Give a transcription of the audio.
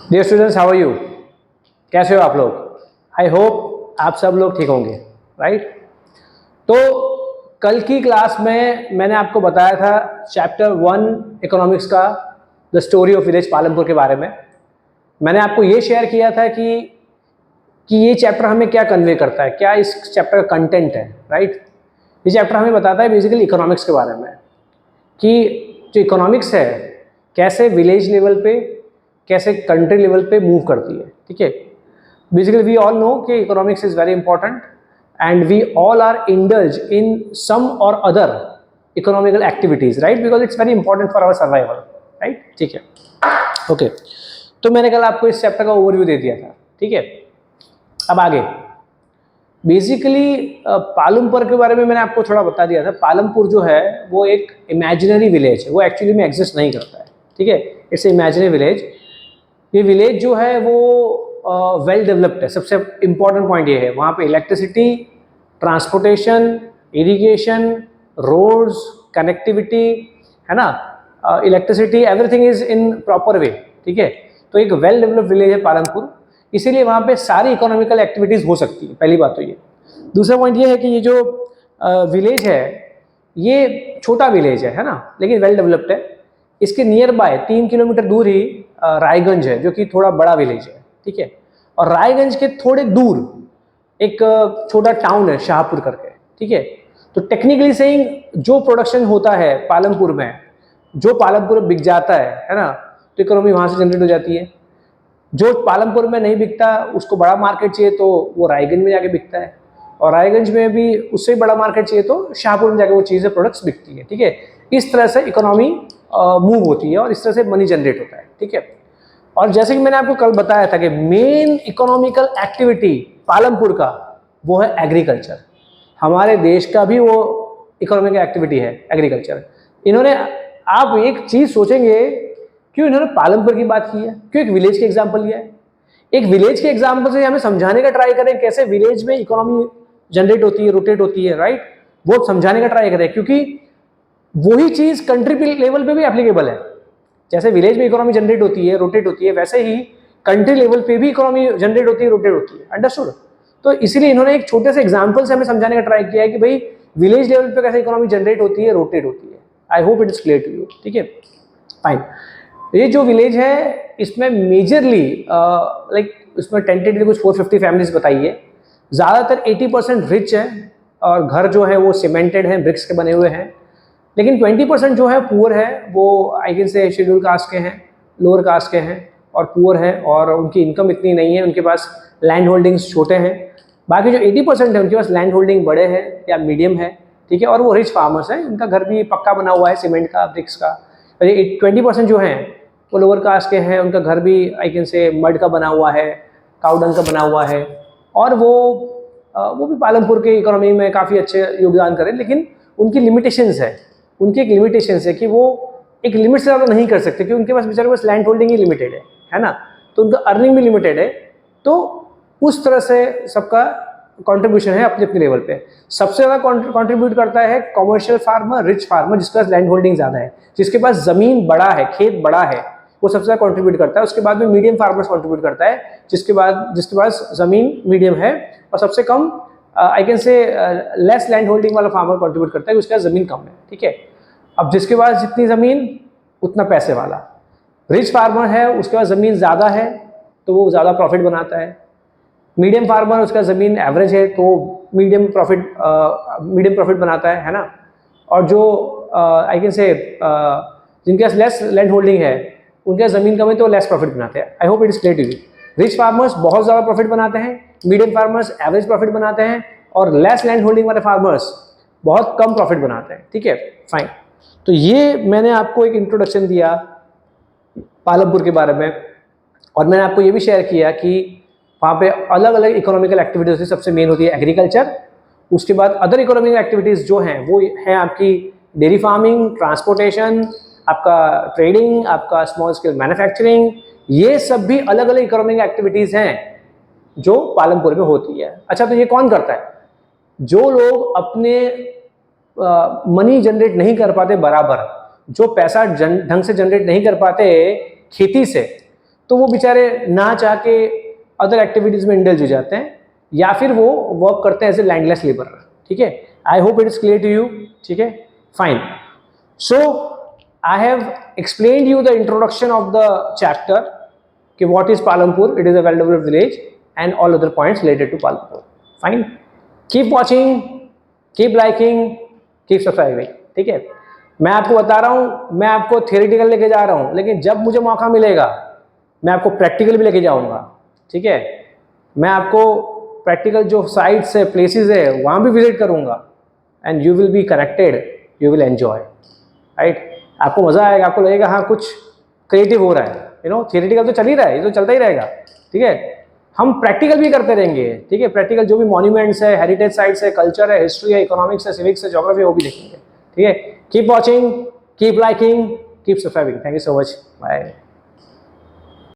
Dear students, how are you? कैसे हो आप लोग? आई होप आप सब लोग ठीक होंगे, राइट? तो कल की क्लास में मैंने आपको बताया था चैप्टर 1 इकोनॉमिक्स का, the story of village Palampur के बारे में। मैंने आपको ये शेयर किया था कि ये चैप्टर हमें क्या कन्वे करता है, क्या इस चैप्टर का कंटेंट है, राइट? ये चैप्टर हमें बताता है बेसिकली इकोनॉमिक्स के बारे में, कि जो इकोनॉमिक्स है कैसे विलेज लेवल पे, कैसे कंट्री लेवल पे मूव करती है, ठीक है? बेसिकली वी ऑल नो कि economics is very important and we all are indulge in some or other economical activities, right? Because it's very important for our survival, right? ठीक है, okay. तो मैंने कल आपको इस चैप्टर का ओवरव्यू दे दिया था, ठीक है? अब आगे बेसिकली पालमपुर के बारे में मैंने आपको थोड़ा बता दिया था। पालमपुर जो है वो एक इमेजिनरी विलेज है, वो एक्चुअली में एग्जिस्ट नहीं करता है, ठीक है? It's imaginary village. ये विलेज जो है वो वेल डेवलप्ड है। सबसे इम्पॉर्टेंट पॉइंट ये है, वहाँ पे electricity, transportation, irrigation, roads, connectivity, है ना, electricity, everything is in proper way, ठीक है? तो एक वेल डेवलप्ड विलेज है पालमपुर, इसीलिए वहाँ पे सारी इकोनॉमिकल एक्टिविटीज़ हो सकती है। पहली बात तो ये। दूसरा पॉइंट ये है कि ये जो विलेज है ये छोटा विलेज है ना, लेकिन वेल डेवलप्ड है। इसके नियर बाय 3 किलोमीटर दूर ही रायगंज है, जो कि थोड़ा बड़ा विलेज है, ठीक है? और रायगंज के थोड़े दूर एक छोटा टाउन है शाहपुर करके, ठीक है? तो टेक्निकली सेइंग जो प्रोडक्शन होता है पालमपुर में, जो पालमपुर में बिक जाता है ना, तो इकोनॉमी वहाँ से जनरेट हो जाती है। जो पालमपुर में नहीं बिकता उसको बड़ा मार्केट चाहिए तो वो रायगंज में जाके बिकता है, और रायगंज में भी उससे बड़ा मार्केट चाहिए तो शाहपुर में जाके वो चीज़ें प्रोडक्ट्स बिकती है, ठीक है? इस तरह से इकोनॉमी मूव होती है और इस तरह से मनी जनरेट होता है, ठीक है? और जैसे कि मैंने आपको कल बताया था कि मेन इकोनॉमिकल एक्टिविटी पालमपुर का वो है एग्रीकल्चर। हमारे देश का भी वो इकोनॉमिकल एक्टिविटी है एग्रीकल्चर। इन्होंने, आप एक चीज़ सोचेंगे, क्यों इन्होंने पालमपुर की बात की है, क्यों एक विलेज के एग्जाम्पल लिया है? एक विलेज के एग्जाम्पल से हमें समझाने का ट्राई करें कैसे विलेज में इकोनॉमी जनरेट होती है, रोटेट होती है, राइट? वो समझाने का ट्राई करें, क्योंकि वही चीज कंट्री लेवल पे भी एप्लीकेबल है। जैसे विलेज में इकोनॉमी जनरेट होती है, रोटेट होती है, वैसे ही कंट्री लेवल पे भी इकोनॉमी जनरेट होती है, रोटेट होती है। अंडरस्टूड? तो इसीलिए इन्होंने एक छोटे से एग्जाम्पल से हमें समझाने का ट्राई किया है कि भाई विलेज लेवल पे कैसे इकोनॉमी जनरेट होती है, रोटेट होती है। I hope it is clear to you, ठीक है? फाइन। ये जो विलेज है इसमें मेजरली इसमें टेंटेडली कुछ 450 फैमिलीज बताई है। ज़्यादातर 80% रिच है और घर जो है वो सीमेंटेड है, ब्रिक्स के बने हुए हैं। लेकिन 20% जो है पुअर है, वो आई कैन से शेड्यूल कास्ट के हैं, लोअर कास्ट के हैं और पुअर है, और उनकी इनकम इतनी नहीं है, उनके पास लैंड होल्डिंग्स छोटे हैं। बाकी जो 80% है उनके पास लैंड होल्डिंग बड़े हैं या मीडियम है, ठीक है? और वो रिच फार्मर्स हैं, उनका घर भी पक्का बना हुआ है, सीमेंट का, ब्रिक्स का। 20% जो हैं वो लोअर कास्ट के हैं, उनका घर भी आई कैन से मड का बना हुआ है, काउडंग का बना हुआ है, और वो भी पालमपुर के इकोनॉमी में काफ़ी अच्छे योगदान करें। लेकिन उनकी लिमिटेशंस है, उनकी एक लिमिटेशंस है कि वो एक लिमिट से ज़्यादा नहीं कर सकते, क्योंकि उनके पास बेचारे पास लैंड होल्डिंग ही लिमिटेड है ना? तो उनका अर्निंग भी लिमिटेड है। तो उस तरह से सबका कंट्रीब्यूशन है अपने अपने लेवल पे। सबसे ज़्यादा कंट्रीब्यूट करता है कमर्शियल फार्मर, रिच फार्मर, जिसके पास लैंड होल्डिंग ज़्यादा है, जिसके पास ज़मीन बड़ा है, खेत बड़ा है, वो सबसे ज़्यादा कंट्रीब्यूट करता है। उसके बाद में मीडियम फार्मर्स कंट्रीब्यूट करता है, जिसके पास ज़मीन मीडियम है, और सबसे कम I can say less land holding वाला फार्मर कंट्रीब्यूट करता है, उसके पास ज़मीन कम है, ठीक है? अब जिसके पास जितनी ज़मीन उतना पैसे वाला। रिच फार्मर है, उसके पास ज़मीन ज़्यादा है तो वो ज़्यादा प्रॉफिट बनाता है। मीडियम फार्मर, उसका ज़मीन एवरेज है तो मीडियम प्रॉफिट बनाता है ना? और जो आई कैन से जिनके पास लेस लैंड होल्डिंग है, उनके पास ज़मीन कम है तो लेस प्रॉफिट बनाते हैं। I hope it is clear to you. Rich farmers बहुत ज़्यादा प्रॉफिट बनाते हैं, मीडियम फार्मर्स एवरेज प्रॉफिट बनाते हैं, और लेस लैंड होल्डिंग वाले फार्मर्स बहुत कम प्रॉफिट बनाते हैं, ठीक है? फाइन। तो ये मैंने आपको एक इंट्रोडक्शन दिया पालमपुर के बारे में, और मैंने आपको ये भी शेयर किया कि वहाँ पे अलग अलग इकोनॉमिकल एक्टिविटीज होती है। सबसे मेन होती है एग्रीकल्चर, उसके बाद अदर इकोनॉमिकल एक्टिविटीज़ जो हैं वो है आपकी डेयरी फार्मिंग, ट्रांसपोर्टेशन, आपका ट्रेडिंग, आपका स्मॉल स्केल मैन्युफैक्चरिंग। ये सब भी अलग अलग इकोनॉमिक एक्टिविटीज़ हैं जो पालमपुर में होती है। अच्छा, तो ये कौन करता है? जो लोग अपने मनी जनरेट नहीं कर पाते बराबर, जो पैसा ढंग से जनरेट नहीं कर पाते खेती से, तो वो बेचारे ना चाह के अदर एक्टिविटीज़ में इंडल्ज हो जाते हैं, या फिर वो वर्क करते हैं एज ए लैंडलेस लेबर। ठीक है, I hope it is clear to you. ठीक है, fine. So I have explained you the introduction of the chapter कि what is Palampur, it is a well developed village and all other points related to Palampur. Fine, keep watching, keep liking, keep subscribing. ठीक है, मैं आपको बता रहा हूँ, मैं आपको थियोरेटिकल लेके जा रहा हूँ, लेकिन जब मुझे मौका मिलेगा मैं आपको प्रैक्टिकल भी लेके जाऊँगा। ठीक है, मैं आपको प्रैक्टिकल जो साइट्स है, प्लेसेस है, वहाँ भी विजिट करूँगा and you will be connected, you will enjoy. Right, आपको मज़ा आएगा, आपको लगेगा हाँ कुछ क्रिएटिव हो रहा है। यू नो, थियोरेटिकल तो चल ही रहा है, ये तो चलता ही रहेगा। ठीक है, हम प्रैक्टिकल भी करते रहेंगे। ठीक है, प्रैक्टिकल जो भी मॉन्यूमेंट्स है, हेरिटेज साइट्स है, कल्चर है, हिस्ट्री है, इकोनॉमिक्स है, सिविक्स है, ज्योग्राफी है, वो भी देखेंगे। ठीक है, keep watching, keep liking, keep subscribing. Thank you so much, bye.